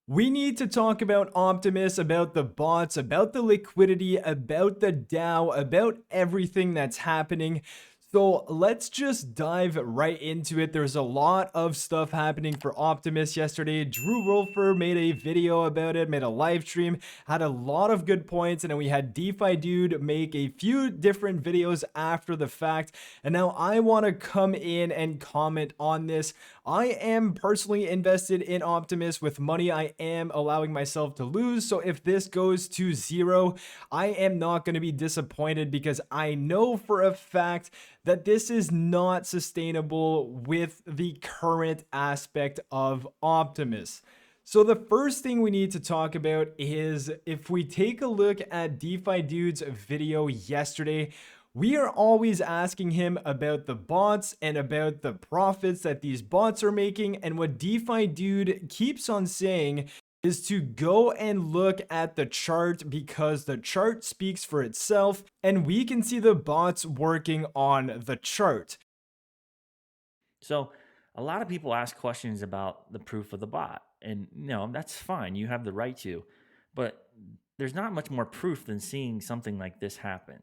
We need to talk about Optimus, about the bots, about the liquidity, about the DAO, about everything that's happening. So let's just dive right into it. There's a lot of stuff happening for Optimus yesterday. Drew Wolfer made a video about it, made a live stream, had a lot of good points, and then we had DeFi Dude make a few different videos after the fact. And now I want to come in and comment on this. I am personally invested in Optimus with money I am allowing myself to lose. So if this goes to zero, I am not going to be disappointed because I know for a fact that this is not sustainable with the current aspect of Optimus. So the first thing we need to talk about is if we take a look at DeFi Dude's video yesterday, we are always asking him about the bots and about the profits that these bots are making. And what DeFi Dude keeps on saying is to go and look at the chart because the chart speaks for itself and we can see the bots working on the chart. So a lot of people ask questions about the proof of the bot, and that's fine. You have the right to, but there's not much more proof than seeing something like this happen.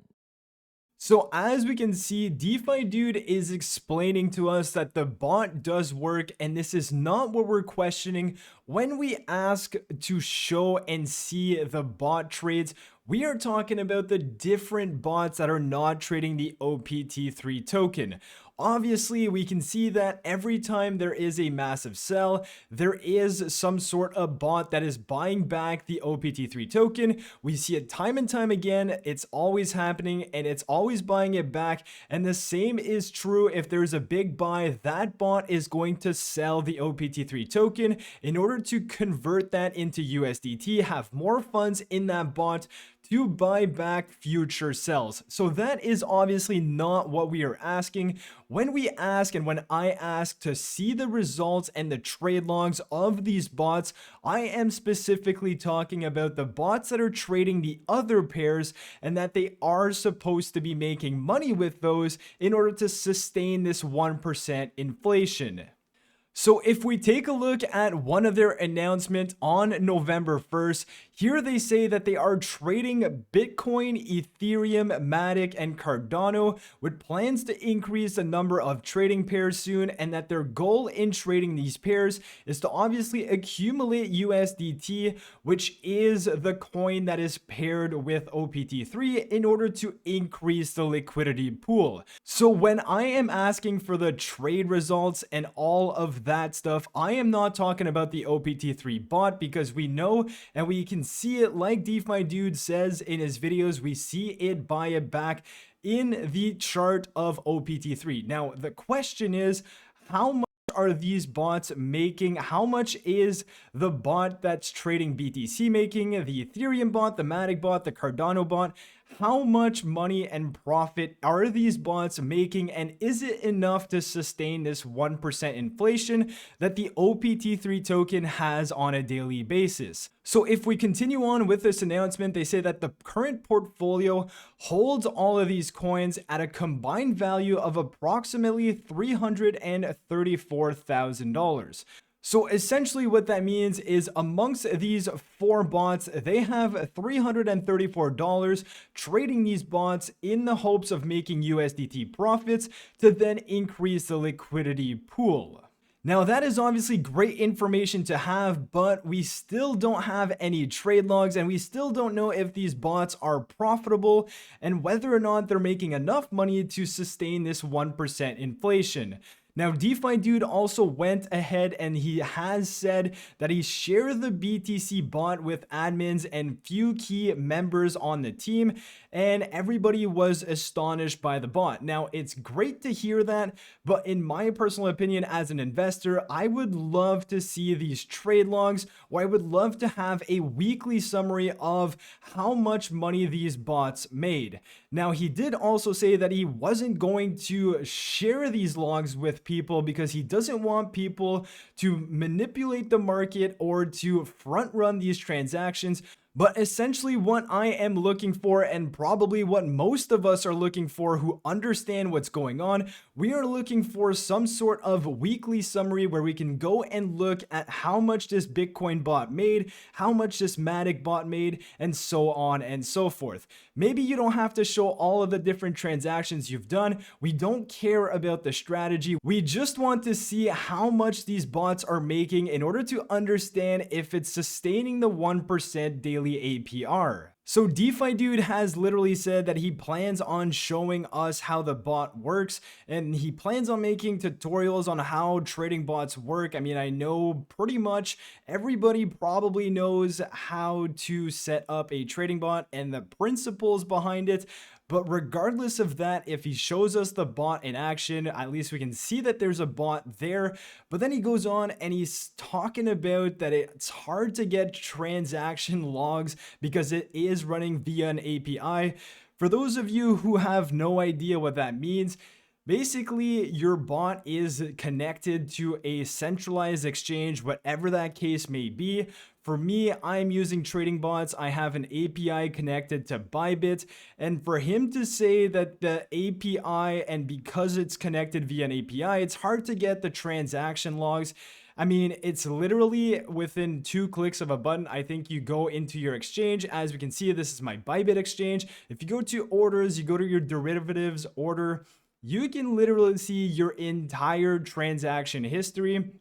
So as we can see, DeFi Dude is explaining to us that the bot does work, and this is not what we're questioning. When we ask to show and see the bot trades, we are talking about the different bots that are not trading the OPT3 token. Obviously, we can see that every time there is a massive sell, there is some sort of bot that is buying back the OPT3 token. We see it time and time again. It's always happening and it's always buying it back. And the same is true if there's a big buy, that bot is going to sell the OPT3 token in order to convert that into USDT, have more funds in that bot to buy back future sells. So that is obviously not what we are asking. When we ask and when I ask to see the results and the trade logs of these bots, I am specifically talking about the bots that are trading the other pairs and that they are supposed to be making money with those in order to sustain this 1% inflation. So if we take a look at one of their announcements on November 1st, here they say that they are trading Bitcoin, Ethereum, Matic, and Cardano with plans to increase the number of trading pairs soon, and that their goal in trading these pairs is to obviously accumulate USDT, which is the coin that is paired with OPT3 in order to increase the liquidity pool. So when I am asking for the trade results and all of that stuff, I am not talking about the OPT3 bot because we know and we can see it, like DeFi Dude says in his videos, we see it buy it back in the chart of OPT3. Now, the question is, how much are these bots making? How much is the bot that's trading BTC making? The Ethereum bot, the Matic bot, the Cardano bot? How much money and profit are these bots making, and is it enough to sustain this 1% inflation that the OPT3 token has on a daily basis? So if we continue on with this announcement, they say that the current portfolio holds all of these coins at a combined value of approximately $334,000. So essentially what that means is amongst these four bots, they have $334 trading these bots in the hopes of making USDT profits to then increase the liquidity pool. Now that is obviously great information to have, but we still don't have any trade logs and we still don't know if these bots are profitable and whether or not they're making enough money to sustain this 1% inflation. Now, DeFi Dude also went ahead and he has said that he shared the BTC bot with admins and few key members on the team, and everybody was astonished by the bot. Now, it's great to hear that, but in my personal opinion, as an investor, I would love to see these trade logs, or I would love to have a weekly summary of how much money these bots made. Now, he did also say that he wasn't going to share these logs with people because he doesn't want people to manipulate the market or to front run these transactions. But essentially, what I am looking for, and probably what most of us are looking for who understand what's going on, we are looking for some sort of weekly summary where we can go and look at how much this Bitcoin bot made, how much this Matic bot made, and so on and so forth. Maybe you don't have to show all of the different transactions you've done. We don't care about the strategy. We just want to see how much these bots are making in order to understand if it's sustaining the 1% daily APR. So DeFi Dude has literally said that he plans on showing us how the bot works, and he plans on making tutorials on how trading bots work. I mean, I know pretty much everybody probably knows how to set up a trading bot and the principles behind it. But regardless of that, if he shows us the bot in action, at least we can see that there's a bot there. But then he goes on and he's talking about that it's hard to get transaction logs because it is running via an API. For those of you who have no idea what that means, basically, your bot is connected to a centralized exchange, whatever that case may be. For me, I'm using trading bots. I have an API connected to Bybit. And for him to say that the API, and because it's connected via an API, it's hard to get the transaction logs. I mean, it's literally within 2 clicks of a button. I think you go into your exchange. As we can see, this is my Bybit exchange. If you go to orders, you go to your derivatives order, you can literally see your entire transaction history.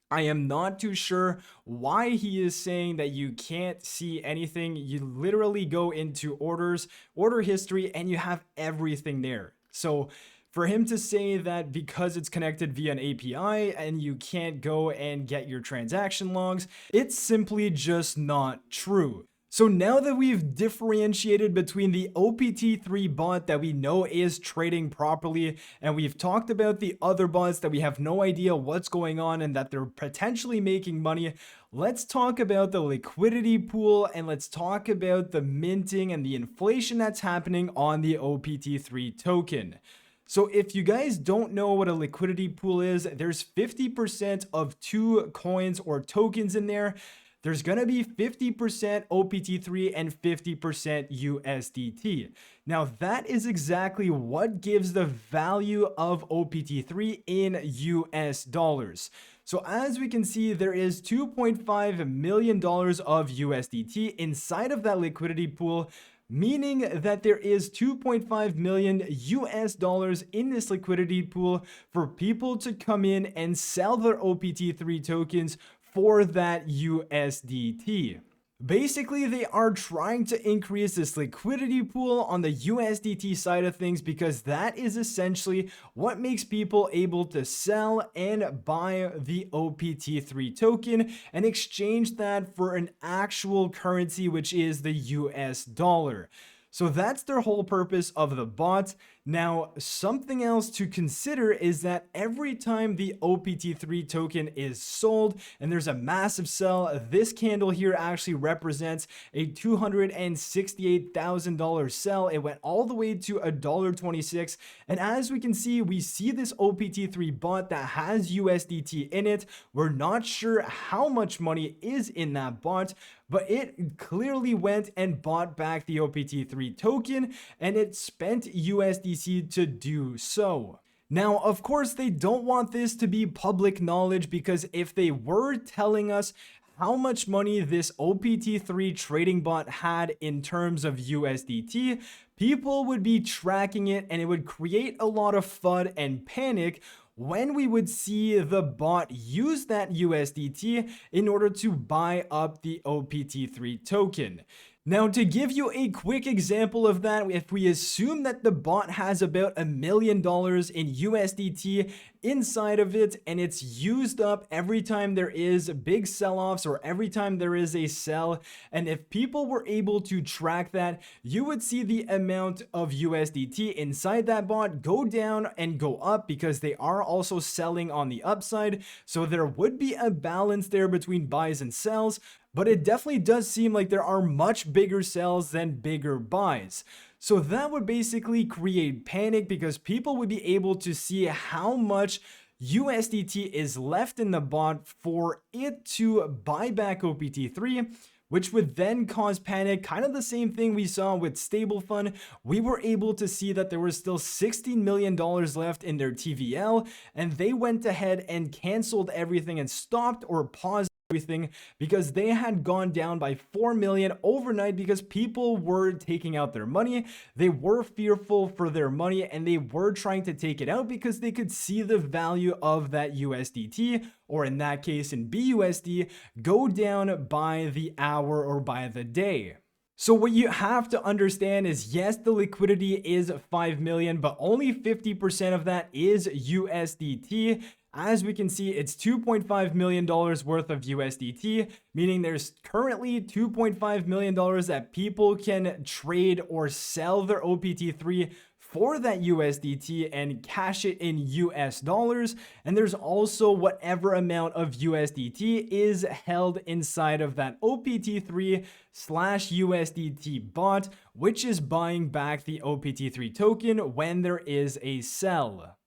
I am not too sure why he is saying that you can't see anything. You literally go into orders, order history, and you have everything there. So for him to say that because it's connected via an API and you can't go and get your transaction logs, it's simply just not true. So now that we've differentiated between the OPT3 bot that we know is trading properly, and we've talked about the other bots that we have no idea what's going on and that they're potentially making money, let's talk about the liquidity pool, and let's talk about the minting and the inflation that's happening on the OPT3 token. So if you guys don't know what a liquidity pool is, there's 50% of 2 coins or tokens in there. There's going to be 50% OPT3 and 50% USDT. Now, that is exactly what gives the value of OPT3 in US dollars. So as we can see, there is $2.5 million of USDT inside of that liquidity pool, meaning that there is 2.5 million US dollars in this liquidity pool for people to come in and sell their OPT3 tokens for that USDT. Basically, they are trying to increase this liquidity pool on the USDT side of things because that is essentially what makes people able to sell and buy the OPT3 token and exchange that for an actual currency, which is the US dollar. So that's their whole purpose of the bot. Now, something else to consider is that every time the OPT3 token is sold and there's a massive sell, this candle here actually represents a $268,000 sell. It went all the way to $1.26. And as we can see, we see this OPT3 bot that has USDT in it. We're not sure how much money is in that bot, but it clearly went and bought back the OPT3 token, and it spent USDC to do so. Now, of course, they don't want this to be public knowledge because if they were telling us how much money this OPT3 trading bot had in terms of USDT, people would be tracking it and it would create a lot of FUD and panic when we would see the bot use that USDT in order to buy up the OPT3 token. Now, to give you a quick example of that, if we assume that the bot has about $1 million in USDT inside of it and it's used up every time there is big sell-offs or every time there is a sell, and if people were able to track that, you would see the amount of USDT inside that bot go down and go up because they are also selling on the upside. So there would be a balance there between buys and sells. But it definitely does seem like there are much bigger sells than bigger buys. So that would basically create panic because people would be able to see how much USDT is left in the bot for it to buy back OPT3, which would then cause panic. Kind of the same thing we saw with Stablefun. We were able to see that there was still $16 million left in their TVL, and they went ahead and canceled everything and stopped or paused everything because they had gone down by 4 million overnight because people were taking out their money. They were fearful for their money and they were trying to take it out because they could see the value of that USDT, or in that case in BUSD, go down by the hour or by the day. So what you have to understand is, yes, the liquidity is 5 million, but only 50% of that is USDT. As we can see, it's $2.5 million worth of USDT, meaning there's currently $2.5 million that people can trade or sell their OPT3 for that USDT and cash it in US dollars. And there's also whatever amount of USDT is held inside of that OPT3/USDT bot, which is buying back the OPT3 token when there is a sell.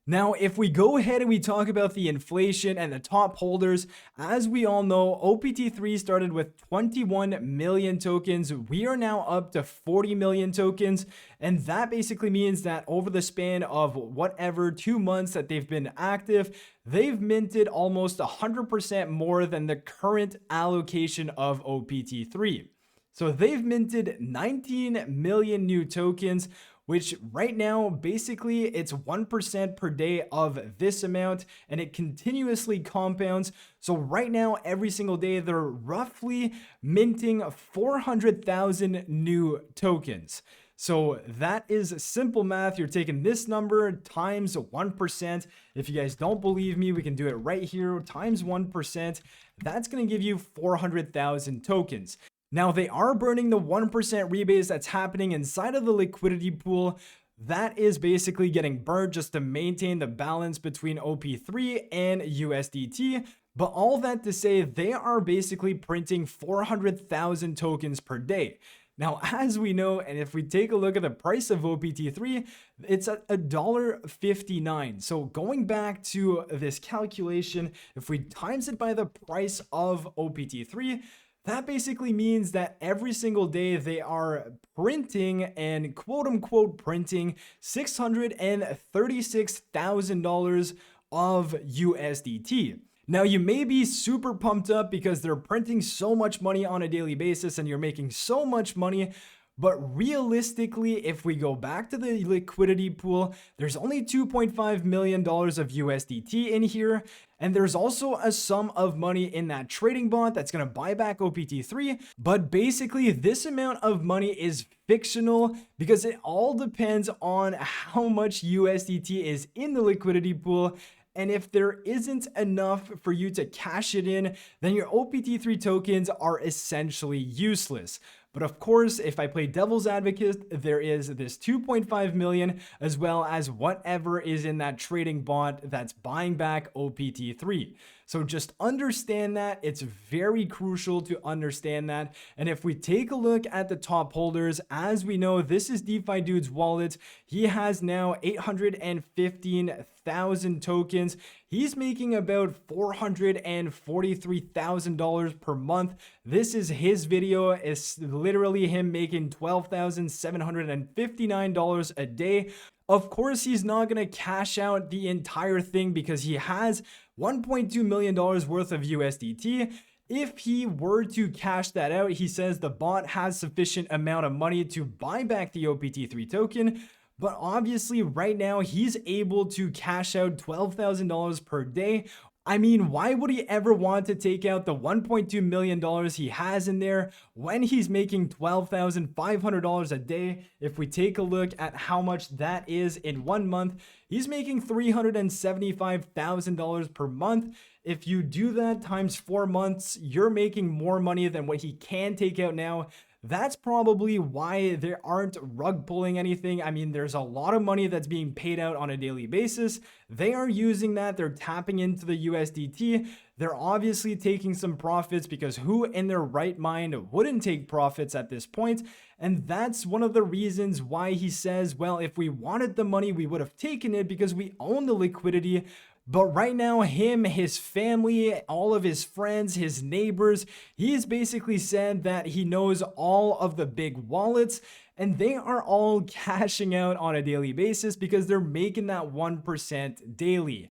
Now, if we go ahead and we talk about the inflation and the top holders, as we all know, OPT3 started with 21 million tokens. We are now up to 40 million tokens. And that basically means that over the span of whatever 2 months that they've been active, they've minted almost 100% more than the current allocation of OPT3. So they've minted 19 million new tokens, which right now, basically it's 1% per day of this amount, and it continuously compounds. So right now, every single day, they're roughly minting 400,000 new tokens. So that is simple math. You're taking this number times 1%. If you guys don't believe me, we can do it right here, times 1%. That's going to give you 400,000 tokens. Now, they are burning the 1% rebates that's happening inside of the liquidity pool. That is basically getting burned just to maintain the balance between OP3 and USDT. But all that to say, they are basically printing 400,000 tokens per day. Now, as we know, and if we take a look at the price of OPT3, it's at $1.59. So going back to this calculation, if we times it by the price of OPT3, that basically means that every single day they are printing and quote unquote printing $636,000 of USDT. Now, you may be super pumped up because they're printing so much money on a daily basis and you're making so much money. But realistically, if we go back to the liquidity pool, there's only $2.5 million of USDT in here. And there's also a sum of money in that trading bot that's going to buy back OPT3. But basically, this amount of money is fictional because it all depends on how much USDT is in the liquidity pool. And if there isn't enough for you to cash it in, then your OPT3 tokens are essentially useless. But of course, if I play devil's advocate, there is this 2.5 million as well as whatever is in that trading bot that's buying back OPT3. So just understand that. It's very crucial to understand that. And if we take a look at the top holders, as we know, this is DeFi Dude's wallet. He has now 815,000 tokens. He's making about $443,000 per month. This is his video. It's literally him making $12,759 a day. Of course, he's not going to cash out the entire thing because he has $1.2 million worth of USDT. If he were to cash that out, he says the bot has sufficient amount of money to buy back the OPT3 token. But obviously right now he's able to cash out $12,000 per day. I mean, why would he ever want to take out the $1.2 million he has in there when he's making $12,500 a day? If we take a look at how much that is in 1 month, he's making $375,000 per month. If you do that times 4 months, you're making more money than what he can take out now. That's probably why there aren't rug pulling anything. I mean, there's a lot of money that's being paid out on a daily basis. They are using that. They're tapping into the USDT. They're obviously taking some profits because who in their right mind wouldn't take profits at this point? And that's one of the reasons why he says, well, if we wanted the money, we would have taken it because we own the liquidity. But right now, him, his family, all of his friends, his neighbors, he's basically said that he knows all of the big wallets and they are all cashing out on a daily basis because they're making that 1% daily.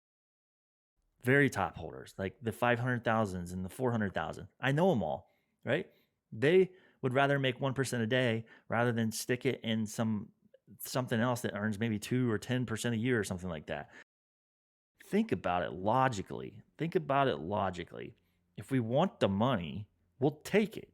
Very top holders, like the 500,000s and the 400,000. I know them all, right? They would rather make 1% a day rather than stick it in something else that earns maybe 2 or 10% a year or something like that. Think about it logically. Think about it logically. If we want the money, we'll take it.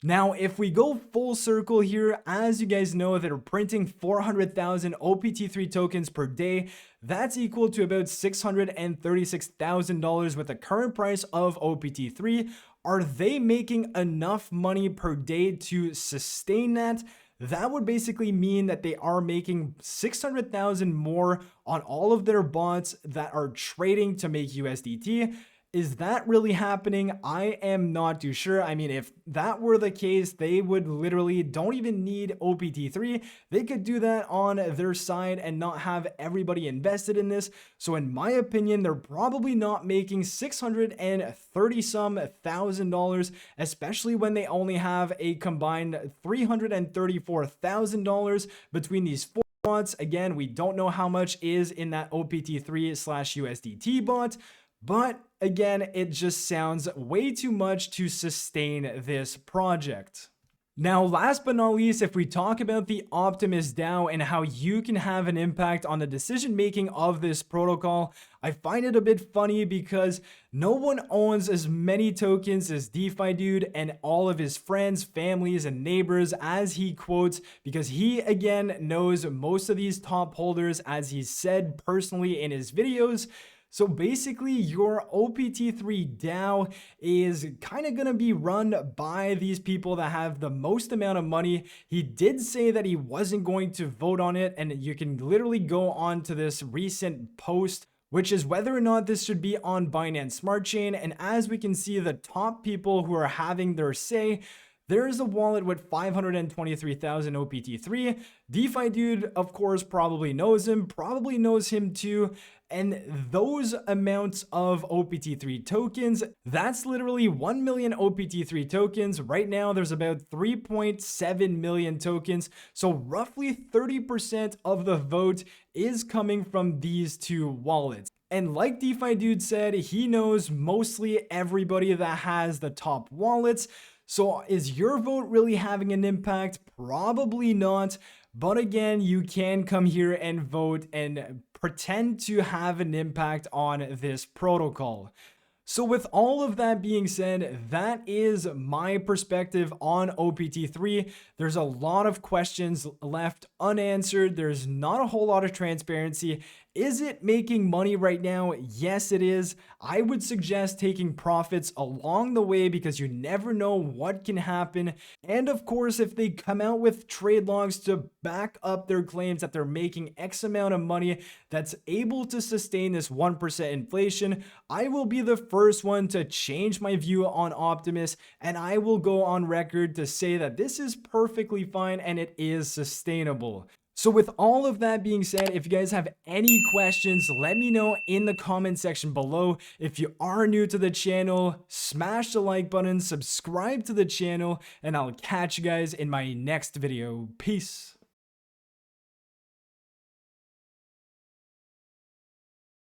Now, if we go full circle here, as you guys know, they're printing 400,000 OPT3 tokens per day. That's equal to about $636,000 with the current price of OPT3. Are they making enough money per day to sustain that? That would basically mean that they are making 600,000 more on all of their bots that are trading to make USDT. Is that really happening? I am not too sure. I mean, if that were the case, they would literally don't even need OPT3. They could do that on their side and not have everybody invested in this. So in my opinion, they're probably not making $630 some thousand, especially when they only have a combined $334,000 between these four bots. Again, we don't know how much is in that OPT3/USDT bot. But again, it just sounds way too much to sustain this project. Now, last but not least, if we talk about the Optimus DAO and how you can have an impact on the decision making of this protocol, I find it a bit funny because no one owns as many tokens as DeFi Dude and all of his friends, families, and neighbors, as he quotes, because he again knows most of these top holders, as he said personally in his videos. So basically, your OPT3 DAO is kind of going to be run by these people that have the most amount of money. He did say that he wasn't going to vote on it, and you can literally go on to this recent post, which is whether or not this should be on Binance Smart Chain. And as we can see, the top people who are having their say, there is a wallet with 523,000 OPT3. DeFi Dude, of course, probably knows him too. And those amounts of OPT3 tokens, that's literally 1 million OPT3 tokens. Right now, there's about 3.7 million tokens. So roughly 30% of the vote is coming from these two wallets. And like DeFi Dude said, he knows mostly everybody that has the top wallets. So is your vote really having an impact? Probably not. But again, you can come here and vote and pretend to have an impact on this protocol. So with all of that being said, that is my perspective on OPT3. There's a lot of questions left unanswered. There's not a whole lot of transparency. Is it making money right now? Yes, it is. I would suggest taking profits along the way because you never know what can happen. And of course, if they come out with trade logs to back up their claims that they're making X amount of money that's able to sustain this 1% inflation, I will be the first one to change my view on Optimus, and I will go on record to say that this is perfectly fine and it is sustainable. So with all of that being said, if you guys have any questions, let me know in the comment section below. If you are new to the channel, smash the like button, subscribe to the channel, and I'll catch you guys in my next video. Peace.